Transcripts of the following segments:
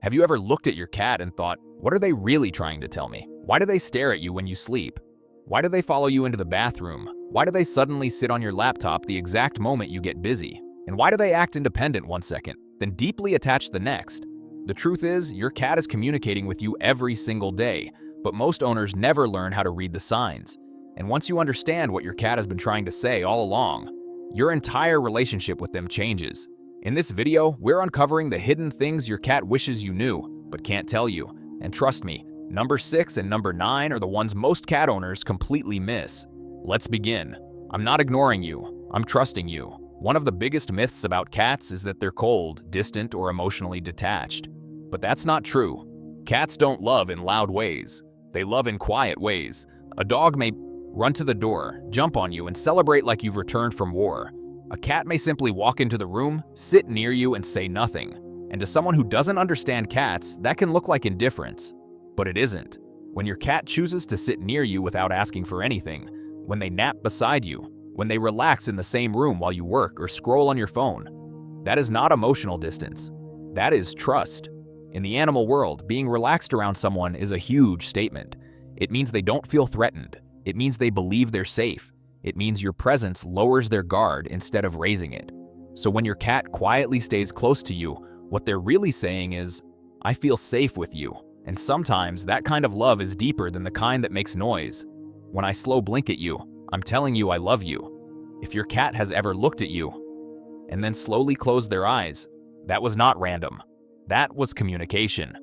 Have you ever looked at your cat and thought, what are they really trying to tell me? Why do they stare at you when you sleep? Why do they follow you into the bathroom? Why do they suddenly sit on your laptop the exact moment you get busy? And why do they act independent one second, then deeply attached the next? The truth is, your cat is communicating with you every single day, but most owners never learn how to read the signs. And once you understand what your cat has been trying to say all along, your entire relationship with them changes. In this video, we're uncovering the hidden things your cat wishes you knew, but can't tell you. And trust me, number 6 and number 9 are the ones most cat owners completely miss. Let's begin. I'm not ignoring you, I'm trusting you. One of the biggest myths about cats is that they're cold, distant, or emotionally detached. But that's not true. Cats don't love in loud ways. They love in quiet ways. A dog may run to the door, jump on you, and celebrate like you've returned from war. A cat may simply walk into the room, sit near you, and say nothing. And to someone who doesn't understand cats, that can look like indifference. But it isn't. When your cat chooses to sit near you without asking for anything, when they nap beside you, when they relax in the same room while you work or scroll on your phone, that is not emotional distance. That is trust. In the animal world, being relaxed around someone is a huge statement. It means they don't feel threatened. It means they believe they're safe. It means your presence lowers their guard instead of raising it. So when your cat quietly stays close to you, what they're really saying is, I feel safe with you. And sometimes that kind of love is deeper than the kind that makes noise. When I slow blink at you, I'm telling you I love you. If your cat has ever looked at you and then slowly closed their eyes, that was not random. That was communication.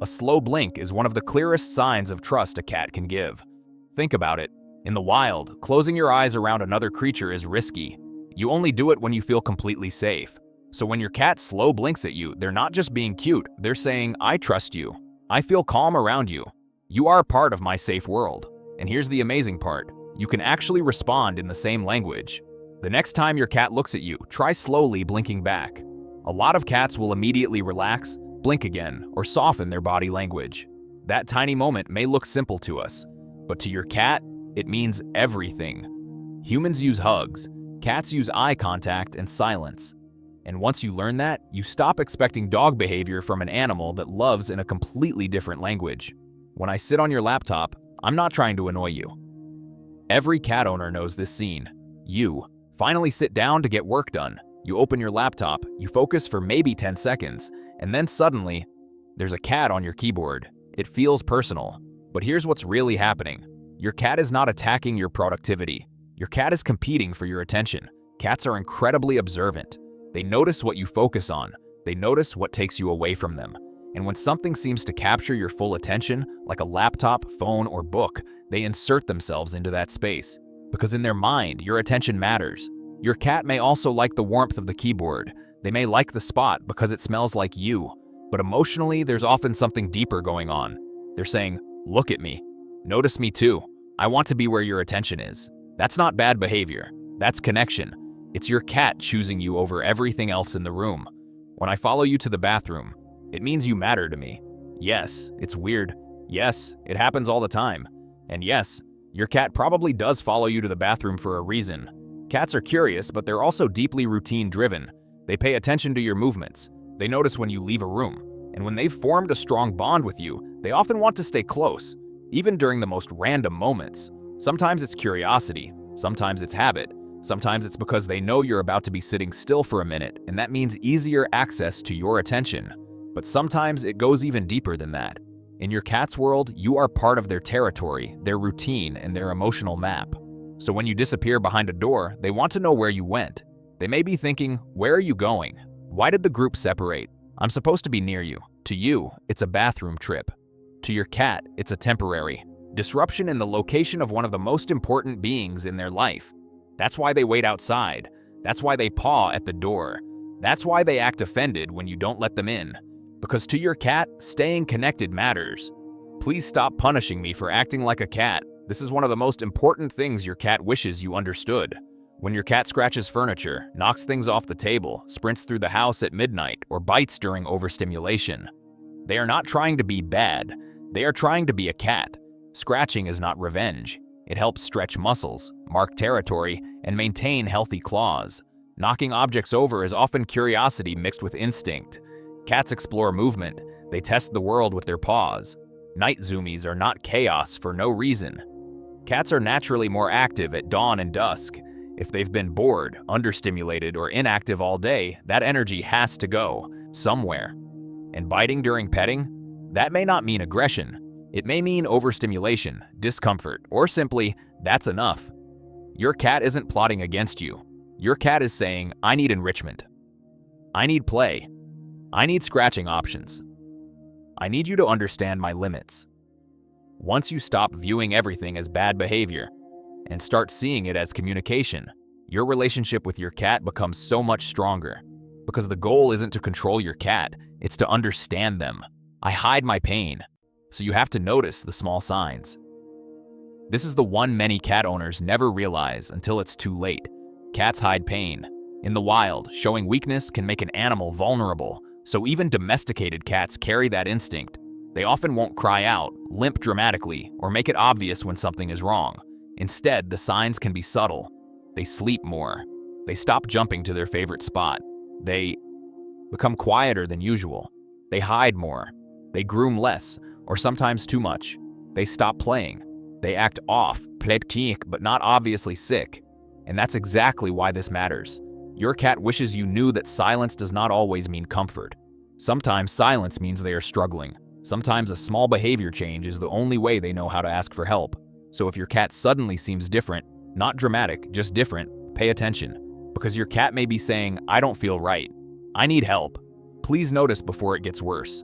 A slow blink is one of the clearest signs of trust a cat can give. Think about it. In the wild, closing your eyes around another creature is risky. You only do it when you feel completely safe. So when your cat slow blinks at you, they're not just being cute, they're saying, I trust you. I feel calm around you. You are a part of my safe world. And here's the amazing part. You can actually respond in the same language. The next time your cat looks at you, try slowly blinking back. A lot of cats will immediately relax, blink again, or soften their body language. That tiny moment may look simple to us, but to your cat, it means everything. Humans use hugs, cats use eye contact and silence. And once you learn that, you stop expecting dog behavior from an animal that loves in a completely different language. When I sit on your laptop, I'm not trying to annoy you. Every cat owner knows this scene. You finally sit down to get work done. You open your laptop, you focus for maybe 10 seconds, and then suddenly, there's a cat on your keyboard. It feels personal. But here's what's really happening. Your cat is not attacking your productivity. Your cat is competing for your attention. Cats are incredibly observant. They notice what you focus on. They notice what takes you away from them. And when something seems to capture your full attention, like a laptop, phone, or book, they insert themselves into that space. Because in their mind, your attention matters. Your cat may also like the warmth of the keyboard. They may like the spot because it smells like you. But emotionally, there's often something deeper going on. They're saying, look at me. Notice me too. I want to be where your attention is. That's not bad behavior. That's connection. It's your cat choosing you over everything else in the room. When I follow you to the bathroom, it means you matter to me. Yes, it's weird. Yes, it happens all the time. And yes, your cat probably does follow you to the bathroom for a reason. Cats are curious, but they're also deeply routine-driven. They pay attention to your movements. They notice when you leave a room. And when they've formed a strong bond with you, they often want to stay close, even during the most random moments. Sometimes it's curiosity, sometimes it's habit, sometimes it's because they know you're about to be sitting still for a minute, and that means easier access to your attention. But sometimes it goes even deeper than that. In your cat's world, you are part of their territory, their routine, and their emotional map. So when you disappear behind a door, they want to know where you went. They may be thinking, where are you going? Why did the group separate? I'm supposed to be near you. To you, it's a bathroom trip. To your cat, it's a temporary disruption in the location of one of the most important beings in their life. That's why they wait outside. That's why they paw at the door. That's why they act offended when you don't let them in. Because to your cat, staying connected matters. Please stop punishing me for acting like a cat. This is one of the most important things your cat wishes you understood. When your cat scratches furniture, knocks things off the table, sprints through the house at midnight, or bites during overstimulation, they are not trying to be bad. They are trying to be a cat. Scratching is not revenge. It helps stretch muscles, mark territory, and maintain healthy claws. Knocking objects over is often curiosity mixed with instinct. Cats explore movement. They test the world with their paws. Night zoomies are not chaos for no reason. Cats are naturally more active at dawn and dusk. If they've been bored, understimulated, or inactive all day, that energy has to go somewhere. And biting during petting? That may not mean aggression. It may mean overstimulation, discomfort, or simply, that's enough. Your cat isn't plotting against you. Your cat is saying, I need enrichment. I need play. I need scratching options. I need you to understand my limits. Once you stop viewing everything as bad behavior and start seeing it as communication, your relationship with your cat becomes so much stronger. Because the goal isn't to control your cat, it's to understand them. I hide my pain, so you have to notice the small signs. This is the one many cat owners never realize until it's too late. Cats hide pain. In the wild, showing weakness can make an animal vulnerable, so even domesticated cats carry that instinct. They often won't cry out, limp dramatically, or make it obvious when something is wrong. Instead, the signs can be subtle. They sleep more. They stop jumping to their favorite spot. They become quieter than usual. They hide more. They groom less, or sometimes too much. They stop playing. They act off, pleptique, but not obviously sick. And that's exactly why this matters. Your cat wishes you knew that silence does not always mean comfort. Sometimes silence means they are struggling. Sometimes a small behavior change is the only way they know how to ask for help. So if your cat suddenly seems different, not dramatic, just different, pay attention. Because your cat may be saying, I don't feel right. I need help. Please notice before it gets worse.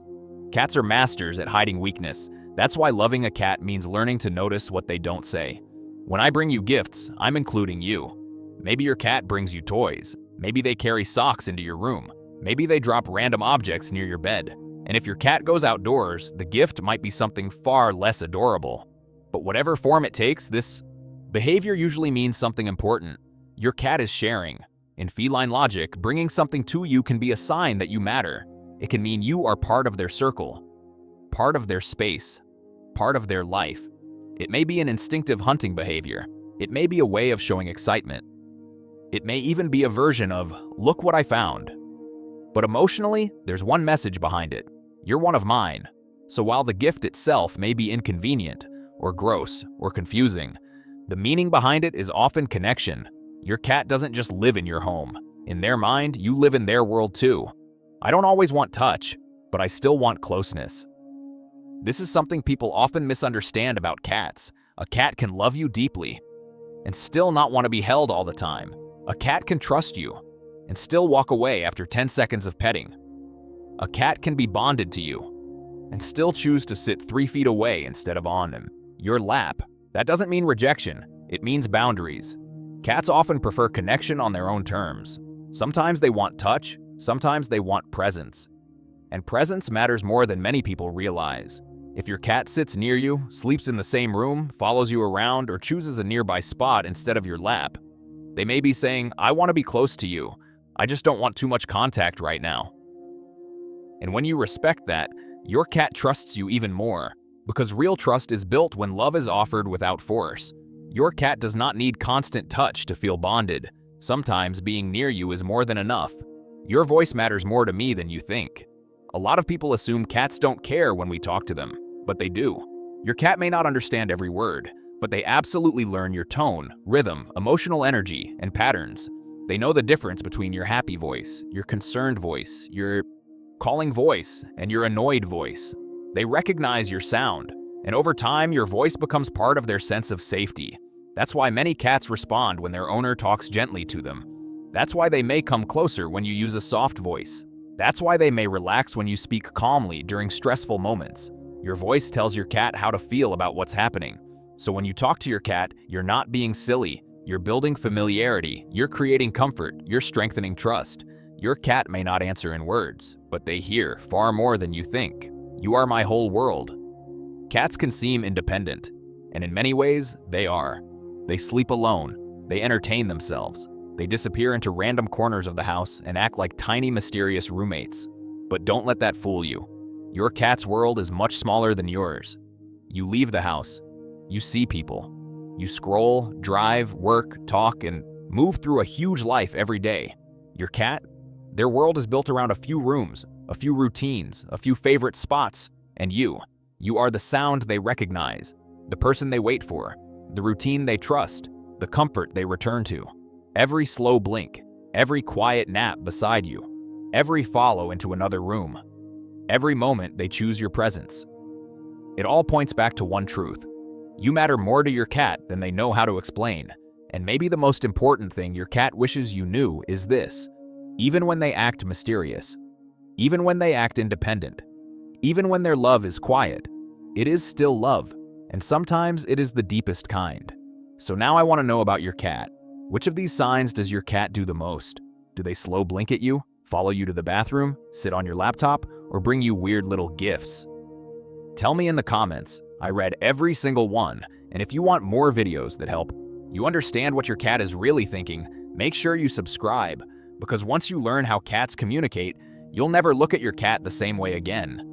Cats are masters at hiding weakness. That's why loving a cat means learning to notice what they don't say. When I bring you gifts, I'm including you. Maybe your cat brings you toys. Maybe they carry socks into your room. Maybe they drop random objects near your bed. And if your cat goes outdoors, the gift might be something far less adorable. But whatever form it takes, this behavior usually means something important. Your cat is sharing. In feline logic, bringing something to you can be a sign that you matter. It can mean you are part of their circle, part of their space, part of their life. It may be an instinctive hunting behavior. It may be a way of showing excitement. It may even be a version of, look what I found. But emotionally, there's one message behind it. You're one of mine. So while the gift itself may be inconvenient, or gross, or confusing, the meaning behind it is often connection. Your cat doesn't just live in your home. In their mind, you live in their world too. I don't always want touch, but I still want closeness. This is something people often misunderstand about cats. A cat can love you deeply and still not want to be held all the time. A cat can trust you and still walk away after 10 seconds of petting. A cat can be bonded to you and still choose to sit 3 feet away instead of on him. Your lap. That doesn't mean rejection. It means boundaries. Cats often prefer connection on their own terms. Sometimes they want touch, sometimes they want presence. And presence matters more than many people realize. If your cat sits near you, sleeps in the same room, follows you around, or chooses a nearby spot instead of your lap, they may be saying, I want to be close to you. I just don't want too much contact right now. And when you respect that, your cat trusts you even more. Because real trust is built when love is offered without force. Your cat does not need constant touch to feel bonded. Sometimes being near you is more than enough. Your voice matters more to me than you think. A lot of people assume cats don't care when we talk to them, but they do. Your cat may not understand every word, but they absolutely learn your tone, rhythm, emotional energy, and patterns. They know the difference between your happy voice, your concerned voice, your calling voice, and your annoyed voice. They recognize your sound, and over time, your voice becomes part of their sense of safety. That's why many cats respond when their owner talks gently to them. That's why they may come closer when you use a soft voice. That's why they may relax when you speak calmly during stressful moments. Your voice tells your cat how to feel about what's happening. So when you talk to your cat, you're not being silly. You're building familiarity. You're creating comfort. You're strengthening trust. Your cat may not answer in words, but they hear far more than you think. You are my whole world. Cats can seem independent, and in many ways, they are. They sleep alone. They entertain themselves. They disappear into random corners of the house and act like tiny, mysterious roommates. But don't let that fool you. Your cat's world is much smaller than yours. You leave the house. You see people. You scroll, drive, work, talk, and move through a huge life every day. Your cat? Their world is built around a few rooms, a few routines, a few favorite spots, and you are the sound they recognize, the person they wait for, the routine they trust, the comfort they return to. Every slow blink, every quiet nap beside you, every follow into another room, every moment they choose your presence. It all points back to one truth. You matter more to your cat than they know how to explain. And maybe the most important thing your cat wishes you knew is this: even when they act mysterious, even when they act independent, even when their love is quiet, it is still love, and sometimes it is the deepest kind. So now I want to know about your cat. Which of these signs does your cat do the most? Do they slow blink at you, follow you to the bathroom, sit on your laptop, or bring you weird little gifts? Tell me in the comments. I read every single one, and if you want more videos that help you understand what your cat is really thinking, make sure you subscribe, because once you learn how cats communicate, you'll never look at your cat the same way again.